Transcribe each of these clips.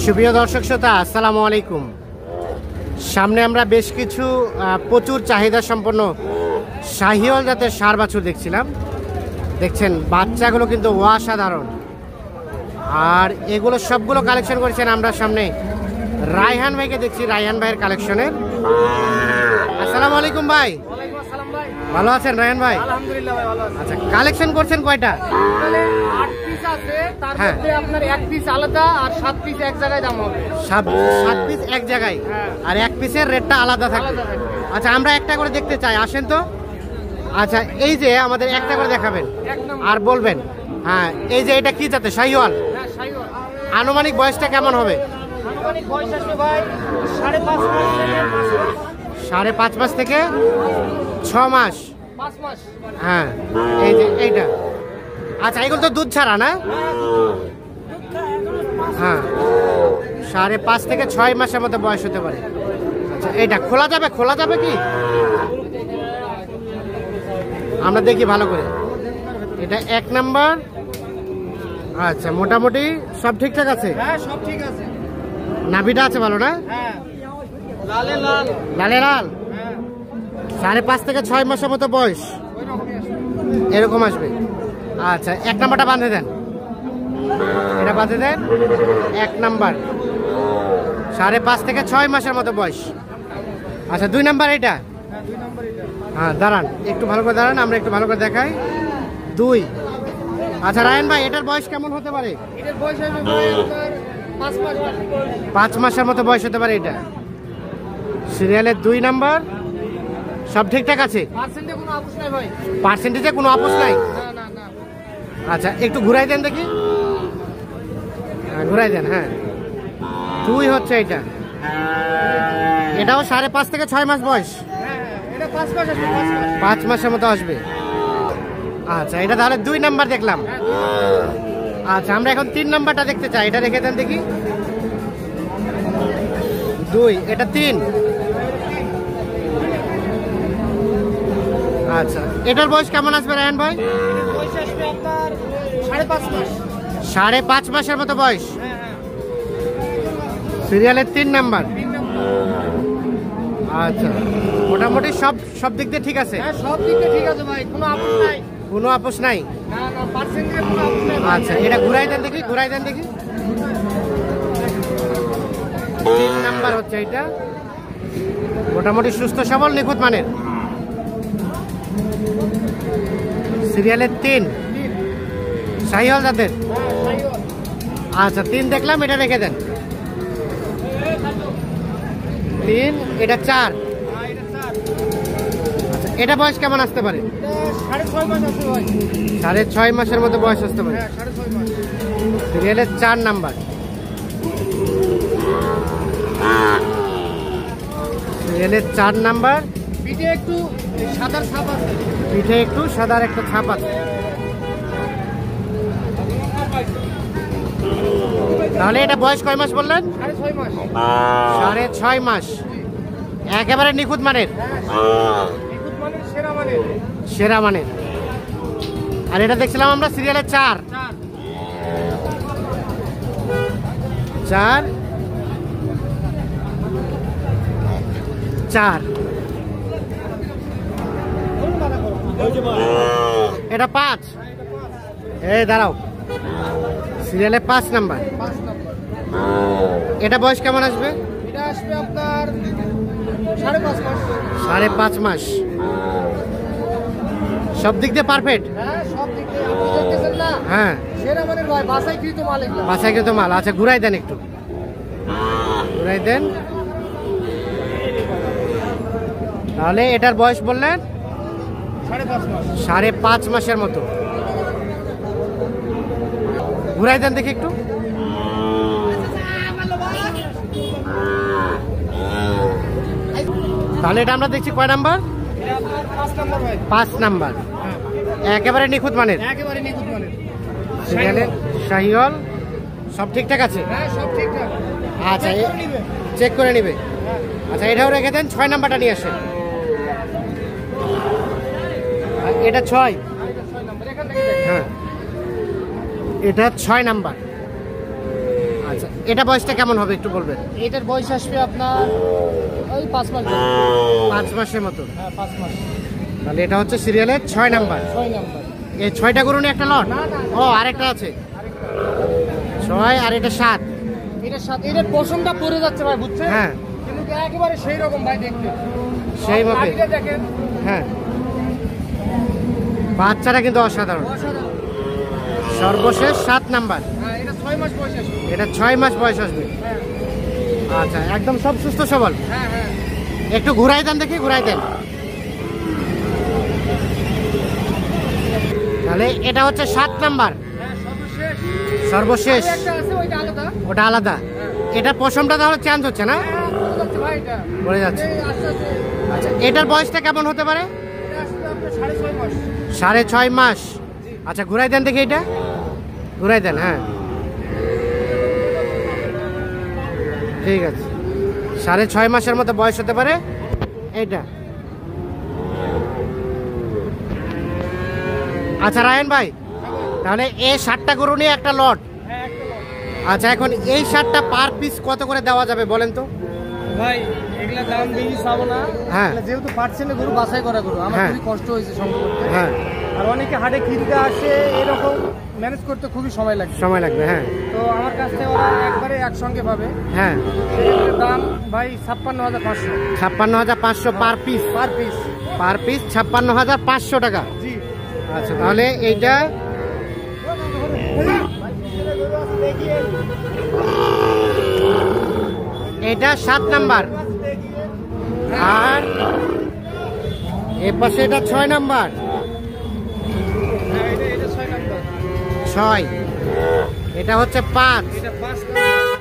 সুপ্রিয় দর্শক শ্রোতা, আসসালামু আলাইকুম। সামনে আমরা বেশ কিছু প্রচুর চাহিদা সম্পন্ন শাহিওয়াল জাতের ষাঁড় বাছুর দেখছিলাম। দেখছেন বাচ্চাগুলো কিন্তু অসাধারণ, আর এগুলো সবগুলো কালেকশন করেছেন আমরা সামনে রায়হান ভাইকে দেখছি, রায়হান ভাইয়ের কালেকশনের। আসসালামু আলাইকুম ভাই। ভালো আছেন রায়হান ভাই? আলহামদুলিল্লাহ ভাই, ভালো আছি। আচ্ছা, কালেকশন করছেন কয়টা? 8 পিস আছে, তার মধ্যে আপনার 1 পিস আলাদা আর 7 পিস এক জায়গায় দাম হবে। 7 পিস এক জায়গায়, আর 1 পিসের রেটটা আলাদা থাকবে। আচ্ছা, আমরা একটা করে দেখতে চাই, আসেন তো। আচ্ছা, এই যে আমাদের একটা করে দেখাবেন আর বলবেন। হ্যাঁ, এই যে এটা কি জাতে? শাহিওয়াল। হ্যাঁ, শাহিওয়াল। আনুমানিক বয়সটা কেমন হবে? আনুমানিক বয়স আসবে ভাই 5.5 মাস থেকে 5.5 মাস থেকে 6 মাস। 5 মাস। হ্যাঁ, এই যে এইটা। আচ্ছা, এগুলো তো দুধ ছাড়া না? হ্যাঁ, 5.5 থেকে 6 মাসের মধ্যে বয়স হতে পারে। আচ্ছা, এইটা খোলা যাবে? খোলা যাবে কি? আমরা দেখি ভালো করে। এটা 1 নাম্বার। আচ্ছা, মোটামুটি সব ঠিকঠাক আছে? হ্যাঁ, সব ঠিক আছে। নাভিটা আছে ভালো না? হ্যাঁ, লালে লাল। লালে লাল। হ্যাঁ, 5.5 থেকে 6 মাসের মতো বয়স ওই রকমই আসবে। এরকম আসবে। আচ্ছা, 1 নাম্বারটা বাঁধে দেন। এটা বাঁধে দেন 1 নাম্বার। 5.5 থেকে 6 মাসের মতো বয়স। আচ্ছা, 2 নাম্বার এটা। হ্যাঁ, 2 নম্বর এটা। হ্যাঁ, দাঁড়ান, একটু ভালো করে দাঁড়ান, আমরা একটু ভালো করে দেখাই। 2। আচ্ছা রায়হান ভাই, এটার বয়স কেমন হতে পারে? এটার বয়স আসবে ভাই আপনার 5 মাস। 5 মাসের মতো বয়স হতে পারে এটা। সিরিয়ালের 2 নাম্বার। সব ঠিকঠাক আছে? পার্সেন্টে কোনো আপোষ নাই ভাই। পার্সেন্টেজে কোনো আপোষ নাই? না না না। আচ্ছা, একটু ঘুরাই দেন দেখি। হ্যাঁ, ঘুরাই দেন। হ্যাঁ, 2 হচ্ছে এটা। এটাও 5.5 থেকে 6 মাস বয়স। হ্যাঁ, এটা 5 মাস আসবে। 5 মাস। 5 মাসের মতো আসবে। আচ্ছা, এটা তাহলে 2 নাম্বার দেখলাম। আচ্ছা, আমরা এখন 3 নাম্বারটা দেখতে চাই। এটা রেখে দেন দেখি। 2, এটা 3। আচ্ছা, এটার বয়স কেমন আসবে রায়হান ভাই? বয়স আসবে আপনার 5.5 মাস। 5.5 মাসের মতো বয়স। হ্যাঁ হ্যাঁ, সিরিয়ালের 3 নাম্বার। 3 নম্বর। আচ্ছা, মোটামুটি সব দিক দিয়ে ঠিক আছে? হ্যাঁ, সব দিকে ঠিক আছে ভাই, কোনো আপোষ নাই। কোনো আপোষ নাই? না না, পার্সেন্টে কোনো আপোষ নাই ভাই। আচ্ছা, এটা ঘুরাই দেন দেখি, ঘুরাই দেন দেখি। 3 নাম্বার হচ্ছে এটা। মোটামুটি সুস্থ সবল, নিখুঁত মানের। সিরিয়ালের 3, শাহিওয়াল জাতের। হ্যাঁ, শাহিওয়াল। আচ্ছা, 3 দেখলাম, এটা রেখে দেন। 3, এটা 4। হ্যাঁ, এটা 4। আচ্ছা, এটা বয়স কেমন আসতে পারে? এটা 6.5 মাস আসবে ভাই। 6.5 মাসের মতো বয়স আসতে পারে। হ্যাঁ, 6.5 মাস। সিরিয়ালের 4 নাম্বার। সিরিয়ালের 4 নাম্বার। পিঠে একটু সাদার ছাপ আছে। পিঠে একটু সাদার একটা ছাপ আছে। তাহলে এটা বয়স কয় মাস বললেন? 6.5 মাস। 6.5 মাস। একেবারে নিখুঁত মানের, নিখুঁত মানের, সেরা মানের। সেরা মানের। আর এটা দেখছিলাম আমরা সিরিয়ালের 4। 4। এটা 5। এই দাঁড়াও, সিরিয়ালে 5 নাম্বার। 5 নম্বর। এটা বয়স কেমন আসবে? এটা আসবে আপনার 5.5 মাস। 5.5 মাস। সব দিক দিয়ে পারফেক্ট। হ্যাঁ, সব দিক দিয়ে আপনি দেখতেছেন না? হ্যাঁ, সেরা মানের ভাই, বাসাইকৃত মাল এগুলো। বাছাইকৃত মাল। আচ্ছা, ঘুরাই দেন একটু, ঘুরাই দেন। তাহলে এটার বয়স বললেন 5.5 মাস। 5.5 মাসের মতো। ঘুরাই দেন দেখি একটু। তাহলে এটা আমরা দেখছি কয় নাম্বার? এটা আপনার 5 নম্বর ভাই। 5 নাম্বার। একেবারে নিখুঁত মানের। একেবারে নিখুঁত মানের। সিরিয়ালের শাহিওয়াল। সব ঠিকঠাক আছে? হ্যাঁ, সব ঠিকঠাক। আচ্ছা, চেক করে নিবে। চেক করে নিবে। হ্যাঁ, আচ্ছা, এটাও রেখে দেন। 6 নাম্বারটা নিয়ে আসেন। এটা 6। এটা 6 নম্বর। এখান থেকে দেখেন। হ্যাঁ, এটা 6 নাম্বার। আচ্ছা, এটা বয়সটা কেমন হবে একটু বলবেন? এটার বয়স আসবে আপনার ওই 5 মাস। 5 মাসের মতো। হ্যাঁ 5 মাস। তাহলে এটা হচ্ছে সিরিয়ালের 6 নাম্বার। 6 নাম্বার। এই 6টা গরু নিয়ে একটা লট? না, না। ও আরেকটা আছে। 6 আর এটা 7। এটার সাথে এটার পশমটা পরে যাচ্ছে ভাই, বুঝছেন? হ্যাঁ কিন্তু একেবারে সেই রকম ভাই দেখতে। সেই ভাবে। বাকিটা দেখেন। হ্যাঁ বাচ্চাটা কিন্তু অসাধারণ। অসাধারণ। সর্বশেষ 7 নাম্বার। হ্যাঁ এটা 6 মাস বয়স আসবে। এটা 6 মাস বয়স আসবে। হ্যাঁ আচ্ছা একদম সব সুস্থ সবল। হ্যাঁ হ্যাঁ। একটু ঘুরাই দেন দেখি, ঘুরাই দেন। তাহলে এটা হচ্ছে 7 নাম্বার। হ্যাঁ সর্বশেষ। সর্বশেষ আর একটা আছে ওইটা আলাদা। ওটা আলাদা। এটা পশমটা তাহলে চেঞ্জ হচ্ছে না? হ্যাঁ পরে যাচ্ছে ভাই এটা। পড়ে যাচ্ছে। এই আস্তে আস্তে আচ্ছা এটার বয়সটা কেমন হতে পারে? এটা আসবে আপনার 6.5 মাস। 6.5 মাস। আচ্ছা ঘুরাই দেন দেখি, এটা ঘুরাই দেন। হ্যাঁ ঠিক আছে, 6.5 মাসের মতো বয়স হতে পারে এইটা। আচ্ছা রায়ন ভাই, তাহলে এই 7টা গরু নিয়ে একটা লট। হ্যাঁ একটা লট। আচ্ছা এখন এই 7টা পার পিস কত করে দেওয়া যাবে বলেন তো? ভাই এগুলা দাম বেশি চাবো না। হ্যাঁ। এগুলা যেহেতু পার্সেন্টে গরু বাছাই করা গরু, আমার হ্যাঁ। খুবই কষ্ট হয়েছে সংগ্রহ করতে। হ্যাঁ আর অনেকে হাটে কিনতে আসে, এরকম ম্যানেজ করতে খুবই সময় লাগে। সময় লাগবে। হ্যাঁ তো আমার কাছ থেকে ওরা একবারে একসঙ্গে পাবে। হ্যাঁ এটার দাম ভাই 56,500 56,500 per piece. Per piece. Per piece 56,500 টাকা। জি। আচ্ছা তাহলে এইটা এটা 7 নাম্বার, আর এর পাশে এটা 6 নাম্বার। হ্যাঁ এটা 6 নাম্বার। 6 এটা হচ্ছে 5, এটা 5 নাম্বার।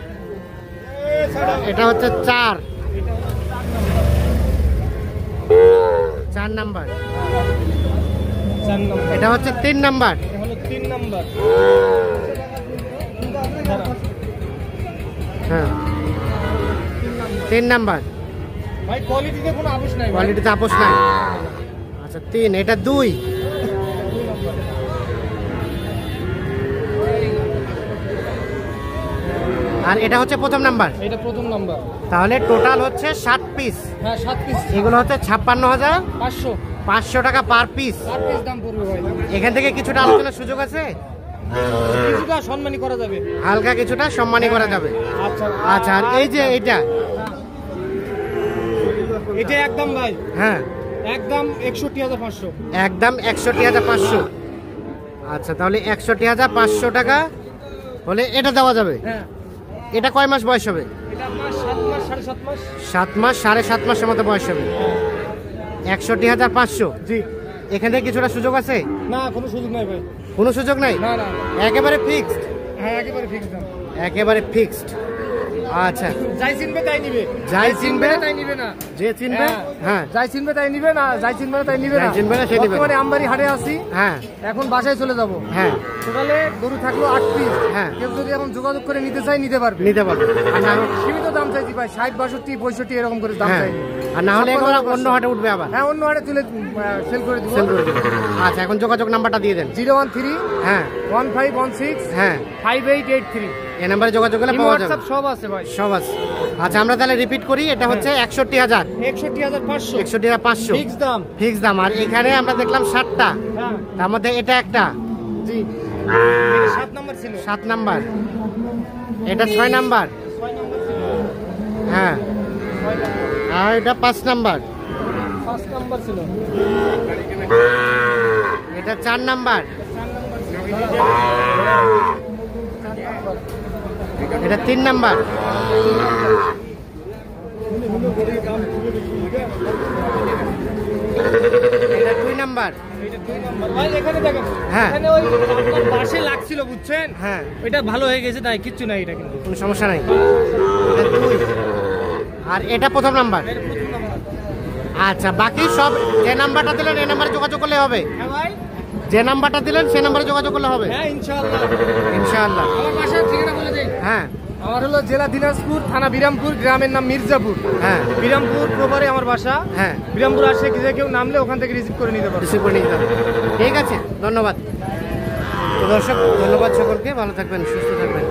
এটা হচ্ছে 4 নাম্বার। 4 নাম্বার। এটা হচ্ছে 3 নাম্বার। এটা হলো 3 নাম্বার। হ্যাঁ 3 নাম্বার। ভাই কোয়ালিটিতে কোনো আপোষ নাই ভাই। কোয়ালিটিতে আপোষ নাই। আচ্ছা 3, এটা 2, আর এটা হচ্ছে প্রথম নাম্বার। এটা প্রথম নাম্বার। তাহলে টোটাল হচ্ছে 7 পিস। হ্যাঁ 7 পিস। এগুলো হচ্ছে 56,500 500 টাকা পার পিস। পার পিস দাম পড়বে ভাই। এখান থেকে কিছুটা আলোচনার সুযোগ আছে, কিছুটা সম্মানী করা যাবে। হালকা কিছুটা সম্মানী করা যাবে। আচ্ছা আচ্ছা আর এই যে এইটা, এটা একদম ভাই হ্যাঁ একদম 61,500। একদম 61,500। আচ্ছা তাহলে 61,500 টাকা হলে এটা দেওয়া যাবে। হ্যাঁ এটা কয় মাস বয়স হবে? এটা আপনার 7 মাস 7.5 মাস। 7 মাস 7.5 মাসের মতো বয়স হবে। 61,500। জি। এখান থেকে কিছুটা সুযোগ আছে? না কোনো সুযোগ নাই ভাই। কোনো সুযোগ নাই, না না। একেবারে ফিক্সড। হ্যাঁ একেবারে ফিক্স দাম। একেবারে ফিক্সড। আচ্ছা যাই চিনবে তাই নিবে। যাই চিনবে তাই নিবে না। যে চিনবে, হ্যাঁ। হ্যাঁ যাই চিনবে তাই নিবে না, যাই চিনবে না তাই নিবে যাই না। চিনবে না সে নিবে না। বর্তমানে আমবাড়ি হাটে আছি, হ্যাঁ এখন বাসায় চলে যাব। হ্যাঁ টোটালে গরু থাকলো 8 পিস। হ্যাঁ। কেউ যদি এখন যোগাযোগ করে নিতে চাই নিতে পারবে। নিতে পারবে। আর না সীমিত দাম চাইছি ভাই, 60 62 65 এরকম করে দাম হ্যাঁ, চাইছি। আর না হলে এগুলো অন্য হাটে উঠবে আবার। হ্যাঁ অন্য হাটে তুলে সেল করে দিব। সেল করে দিবে। আচ্ছা এখন যোগাযোগ নাম্বারটা দিয়ে দেন। 013 হ্যাঁ 1516 হ্যাঁ 5883। এই নাম্বারে যোগাযোগ করলে পাওয়া যাবে। হোয়াটসঅ্যাপ সব আছে ভাই। সব আছে। আচ্ছা আমরা তাহলে রিপিট করি, এটা হচ্ছে 61,000। 61,500 61,500 ফিক্স দাম। ফিক্স দাম। আর এখানে আমরা দেখলাম 7টা, হ্যাঁ তার মধ্যে এটা একটা জি। এটা 7 নাম্বার ছিল। 7 নাম্বার, এটা 6 নাম্বার, 6 নাম্বার ছিল। হ্যাঁ 6 নাম্বার। আর এটা 5 নাম্বার, 5 নাম্বার ছিল। এটা 4 নাম্বার, 4 নাম্বার ছিল। এটা 3 নাম্বার, এটা 2 নাম্বার, এটা 2 নাম্বার। ভাই এখানে দেখেন, হ্যাঁ। এখানে ওই আপনার পাশে লাগছিল বুঝছেন? হ্যাঁ এটা ভালো হয়ে গেছে, তাই কিচ্ছু নাই এটা কিন্তু। কোনো সমস্যা নাই। এটা 2, আর এটা প্রথম নাম্বার। এটা প্রথম নাম্বার। আচ্ছা বাকি সব যে নাম্বারটা দিলেন এই নাম্বারে যোগাযোগ করলে হবে। হ্যাঁ ভাই। যে নাম্বারটা দিলেন সেই নাম্বারে যোগাযোগ করলে হবে হ্যাঁ ইনশাআল্লাহ। ইনশাআল্লাহ। আমার বাসার ঠিকানা বলে দেই। হ্যাঁ আমার হলো জেলা দিনাজপুর, থানা বিরামপুর, গ্রামের নাম মির্জাপুর। হ্যাঁ বিরামপুর প্রপারে আমার বাসা। হ্যাঁ বিরামপুর আসে যে কেউ নামলে ওখান থেকে রিসিভ করে নিতে পারবে। রিসিভ করে নিতে হবে। ঠিক আছে ধন্যবাদ। তো দর্শক ধন্যবাদ সকলকে, ভালো থাকবেন সুস্থ থাকবেন।